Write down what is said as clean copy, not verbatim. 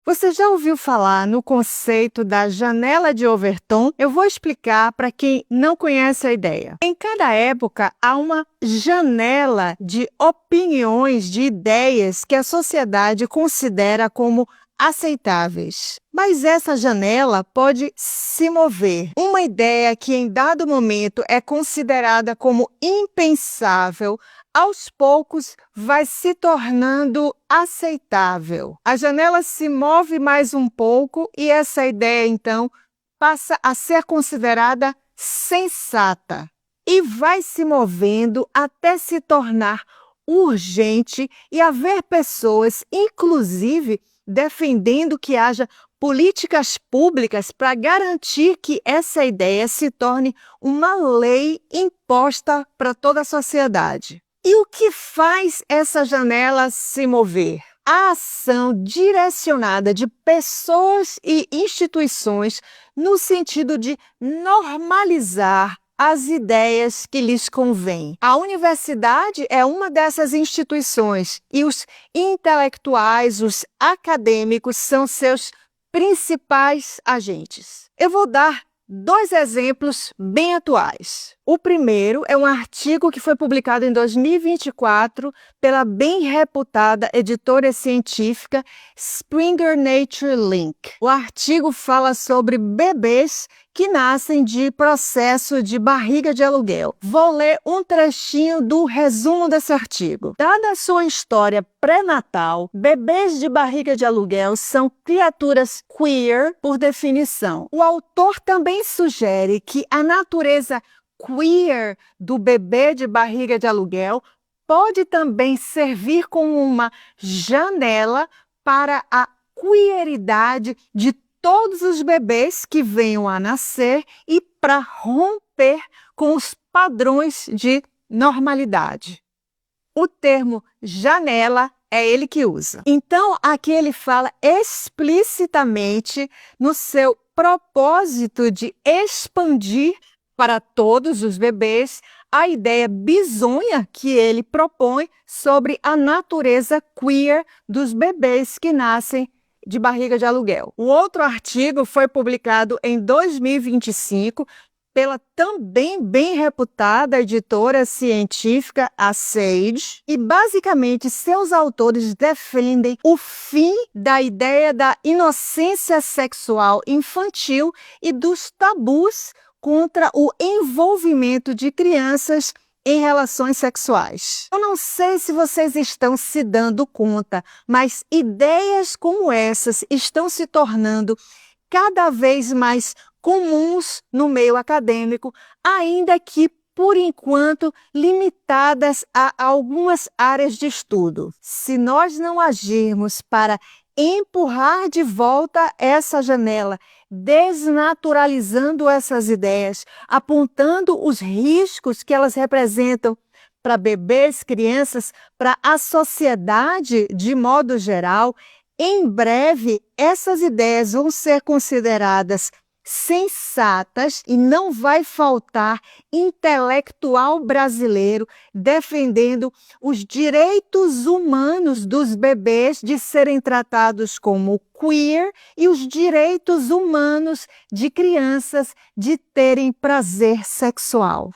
Você já ouviu falar no conceito da janela de Overton? Eu vou explicar para quem não conhece a ideia. Em cada época, há uma janela de opiniões, de ideias que a sociedade considera como aceitáveis. Mas essa janela pode se mover. Uma ideia que em dado momento é considerada como impensável, aos poucos vai se tornando aceitável. A janela se move mais um pouco e essa ideia, então, passa a ser considerada sensata e vai se movendo até se tornar urgente e haver pessoas, inclusive, defendendo que haja políticas públicas para garantir que essa ideia se torne uma lei imposta para toda a sociedade. E o que faz essa janela se mover? A ação direcionada de pessoas e instituições no sentido de normalizar as ideias que lhes convêm. A universidade é uma dessas instituições e os intelectuais, os acadêmicos, são seus principais agentes. Eu vou dar dois exemplos bem atuais. O primeiro é um artigo que foi publicado em 2024 pela bem reputada editora científica Springer Nature Link. O artigo fala sobre bebês que nascem de processo de barriga de aluguel. Vou ler um trechinho do resumo desse artigo. Dada a sua história pré-natal, bebês de barriga de aluguel são criaturas queer por definição. O autor também sugere que a natureza queer do bebê de barriga de aluguel pode também servir como uma janela para a queeridade de todos os bebês que venham a nascer e para romper com os padrões de normalidade. O termo janela é ele que usa. Então, aqui ele fala explicitamente no seu propósito de expandir para todos os bebês a ideia bizonha que ele propõe sobre a natureza queer dos bebês que nascem de barriga de aluguel. O outro artigo foi publicado em 2025 pela também bem reputada editora científica, a Sage, e basicamente seus autores defendem o fim da ideia da inocência sexual infantil e dos tabus contra o envolvimento de crianças em relações sexuais. Eu não sei se vocês estão se dando conta, mas ideias como essas estão se tornando cada vez mais comuns no meio acadêmico, ainda que, por enquanto, limitadas a algumas áreas de estudo. Se nós não agirmos para empurrar de volta essa janela, desnaturalizando essas ideias, apontando os riscos que elas representam para bebês, crianças, para a sociedade de modo geral, em breve essas ideias vão ser consideradas sensatas e não vai faltar intelectual brasileiro defendendo os direitos humanos dos bebês de serem tratados como queer e os direitos humanos de crianças de terem prazer sexual.